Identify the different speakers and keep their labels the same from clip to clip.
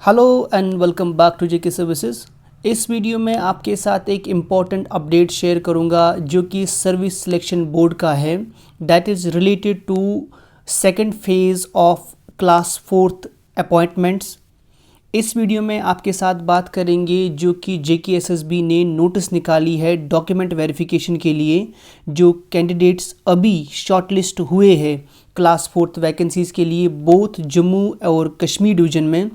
Speaker 1: Hello and welcome back to JK services. इस video में आपके साथ एक इम्पॉर्टेंट अपडेट शेयर करूंगा जो कि सर्विस सिलेक्शन बोर्ड का है, that is related to second phase of class fourth appointments. इस वीडियो में आपके साथ बात करेंगे जो कि जेकेएसएसबी ने नोटिस निकाली है डॉक्यूमेंट वेरिफिकेशन के लिए। जो कैंडिडेट्स अभी शॉर्टलिस्ट हुए हैं क्लास फोर्थ वैकेंसीज़ के लिए बोथ जम्मू और कश्मीर डिवीज़न में,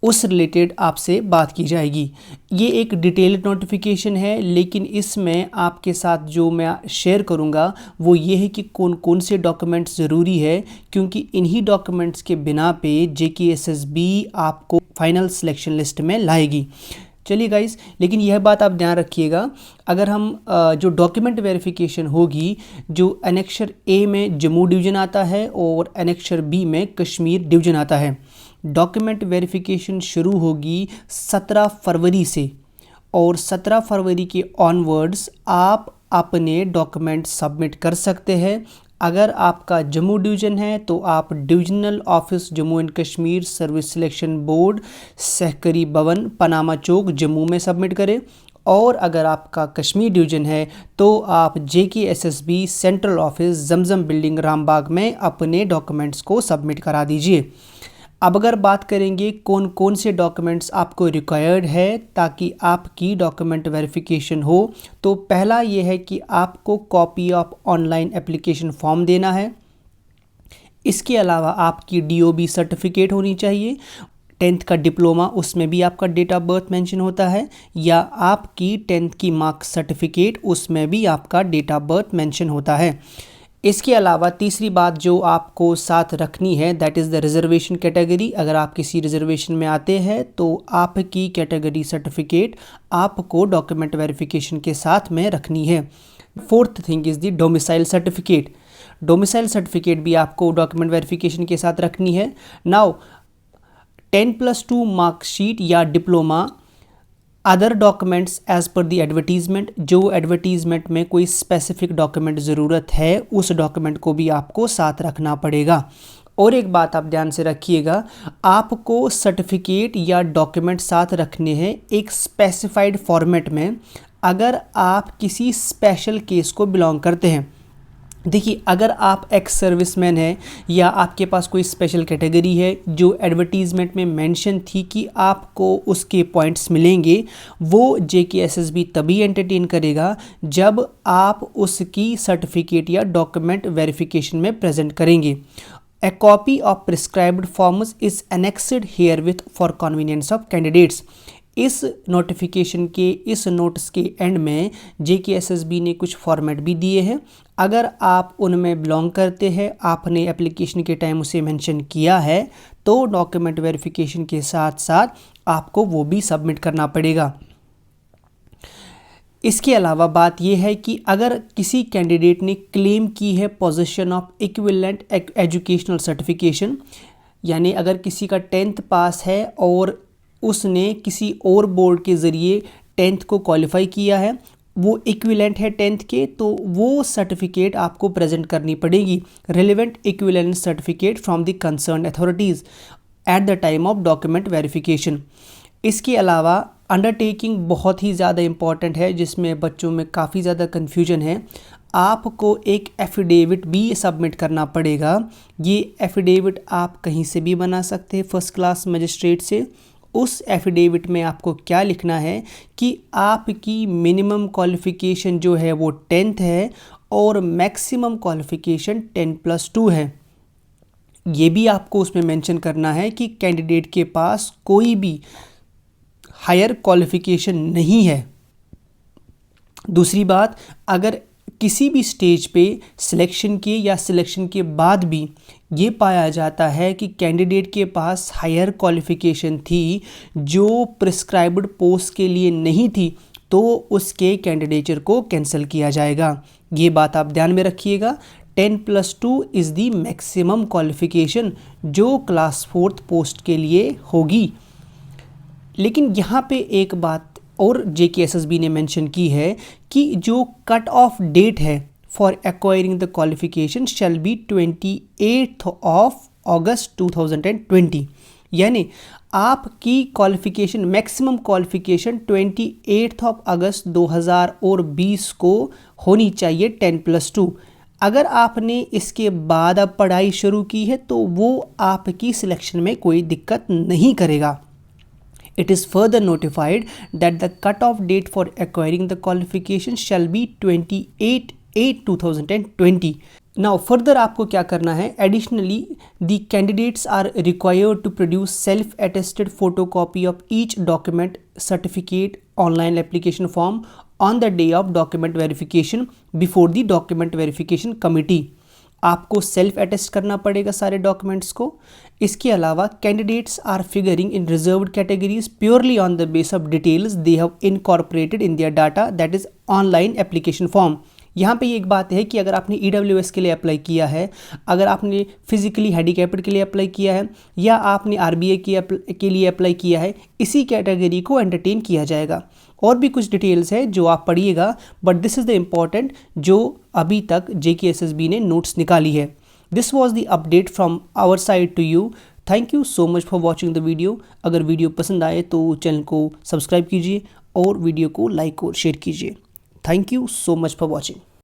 Speaker 1: उस रिलेटेड आपसे बात की जाएगी। ये एक डिटेल्ड नोटिफिकेशन है, लेकिन इसमें आपके साथ जो मैं शेयर करूँगा वो ये है कि कौन कौन से डॉक्यूमेंट्स ज़रूरी है, क्योंकि इन्हीं डॉक्यूमेंट्स के बिना पे जेकेएसएसबी आपको फाइनल सिलेक्शन लिस्ट में लाएगी। चलिए गाइस, लेकिन यह बात आप ध्यान रखिएगा, अगर हम जो डॉक्यूमेंट वेरिफिकेशन होगी, जो एनेक्शर ए में जम्मू डिवीज़न आता है और एनेक्शर बी में कश्मीर डिवीज़न आता है। डॉक्यूमेंट वेरिफिकेशन शुरू होगी 17 फरवरी से और 17 फरवरी के ऑनवर्ड्स आप अपने डॉक्यूमेंट सबमिट कर सकते हैं। अगर आपका जम्मू डिवीज़न है तो आप divisional office Jammu and Kashmir service selection board, सहकारी भवन, पनामा चौक, जम्मू में सबमिट करें। और अगर आपका कश्मीर डिवीज़न है तो आप जेकेएसएसबी सेंट्रल ऑफिस जमजम बिल्डिंग रामबाग में अपने डॉक्यूमेंट्स को सबमिट करा दीजिए। अब अगर बात करेंगे कौन कौन से डॉक्यूमेंट्स आपको रिक्वायर्ड है ताकि आपकी डॉक्यूमेंट वेरिफिकेशन हो, तो पहला ये है कि आपको copy of online application form देना है। इसके अलावा आपकी डीओबी सर्टिफिकेट होनी चाहिए, 10th का डिप्लोमा, उसमें भी आपका डेट ऑफ बर्थ मेंशन होता है, या आपकी 10th की मार्क्स सर्टिफिकेट, उसमें भी आपका डेट ऑफ बर्थ मेंशन होता है। इसके अलावा तीसरी बात जो आपको साथ रखनी है that is the reservation category. अगर आप किसी रिजर्वेशन में आते हैं तो आपकी कैटेगरी सर्टिफिकेट आपको डॉक्यूमेंट वेरिफिकेशन के साथ में रखनी है। Fourth thing is the domicile certificate. Domicile certificate भी आपको डॉक्यूमेंट वेरिफिकेशन के साथ रखनी है। नाउ 10+2 मार्कशीट या diploma, other documents as per the advertisement, जो एडवर्टीज़मेंट में कोई स्पेसिफिक डॉक्यूमेंट ज़रूरत है उस डॉक्यूमेंट को भी आपको साथ रखना पड़ेगा। और एक बात आप ध्यान से रखिएगा, आपको सर्टिफिकेट या डॉक्यूमेंट साथ रखने हैं एक स्पेसिफाइड फॉर्मेट में। अगर आप किसी स्पेशल केस को बिलोंग करते हैं, देखिए अगर आप एक्स सर्विसमैन हैं या आपके पास कोई स्पेशल कैटेगरी है जो एडवर्टीज़मेंट में मेंशन थी कि आपको उसके पॉइंट्स मिलेंगे, वो जेकेएसएसबी तभी एंटरटेन करेगा जब आप उसकी सर्टिफिकेट या डॉक्यूमेंट वेरिफिकेशन में प्रेजेंट करेंगे। A copy of prescribed forms is annexed herewith for convenience of candidates। इस नोटिफिकेशन के इस नोटिस के एंड में जेकेएसएसबी ने कुछ फॉर्मेट भी दिए हैं। अगर आप उनमें बिलोंग करते हैं, आपने एप्लीकेशन के टाइम उसे मेंशन किया है, तो डॉक्यूमेंट वेरिफिकेशन के साथ साथ आपको वो भी सबमिट करना पड़ेगा। इसके अलावा बात यह है कि अगर किसी कैंडिडेट ने क्लेम की है position of equivalent educational certification, यानी अगर किसी का 10th पास है और उसने किसी और बोर्ड के ज़रिए 10th को क्वालिफाई किया है, वो इक्विवेलेंट है 10th के, तो वो सर्टिफिकेट आपको प्रेजेंट करनी पड़ेगी, relevant equivalent certificate from the concern authorities at the time of document verification. इसके अलावा अंडरटेकिंग बहुत ही ज़्यादा इम्पॉर्टेंट है, जिसमें बच्चों में काफ़ी ज़्यादा कन्फ्यूजन है। आपको एक एफिडेविट भी सबमिट करना पड़ेगा। ये एफिडेविट आप कहीं से भी बना सकते हैं, फर्स्ट क्लास मजिस्ट्रेट से। उस एफिडेविट में आपको क्या लिखना है कि आपकी मिनिमम क्वालिफ़िकेशन जो है वो 10th है और मैक्सिमम क्वालिफ़िकेशन 10+2 है। ये भी आपको उसमें मेंशन करना है कि कैंडिडेट के पास कोई भी हायर क्वालिफ़िकेशन नहीं है। दूसरी बात, अगर किसी भी स्टेज पे सिलेक्शन के या सिलेक्शन के बाद भी ये पाया जाता है कि कैंडिडेट के पास हायर क्वालिफ़िकेशन थी जो प्रिस्क्राइब्ड पोस्ट के लिए नहीं थी, तो उसके कैंडिडेचर को कैंसिल किया जाएगा। ये बात आप ध्यान में रखिएगा। 10+2 इज़ दी मैक्सिमम क्वालिफ़िकेशन जो क्लास फोर्थ पोस्ट के लिए होगी। लेकिन यहाँ पे एक बात और जेकेएसएसबी ने मेंशन की है कि जो कट ऑफ डेट है for acquiring the qualification shall be 28 of अगस्त 2020। यानी आपकी क्वालिफ़िकेशन मैक्सिमम क्वालिफ़िकेशन 28 अगस्त 2020 को होनी चाहिए 10+2। अगर आपने इसके बाद अब पढ़ाई शुरू की है तो वो आपकी सिलेक्शन में कोई दिक्कत नहीं करेगा। It is further notified that the cut-off date for acquiring the qualification shall be 28/8/2020. Now further आपको क्या करना है? Additionally, the candidates are required to produce self-attested photocopy of each document certificate online application form on the day of document verification before the document verification committee. आपको self attest करना पड़ेगा सारे documents को। इसके अलावा candidates are figuring in reserved categories purely on the base of details they have incorporated in their data that is online application form. यहाँ पे एक बात है कि अगर आपने EWS के लिए अप्लाई किया है, अगर आपने फिजिकली हैंडीकैप्ड के लिए अप्लाई किया है या आपने RBA के लिए अप्लाई किया है, इसी कैटेगरी को एंटरटेन किया जाएगा। और भी कुछ डिटेल्स है जो आप पढ़िएगा, but this is the important जो अभी तक JKSSB ने नोट्स निकाली है। This was the update from our side to you. Thank you so much for watching the video. अगर वीडियो पसंद आए तो चैनल को सब्सक्राइब कीजिए और वीडियो को लाइक और शेयर कीजिए। Thank you so much for watching.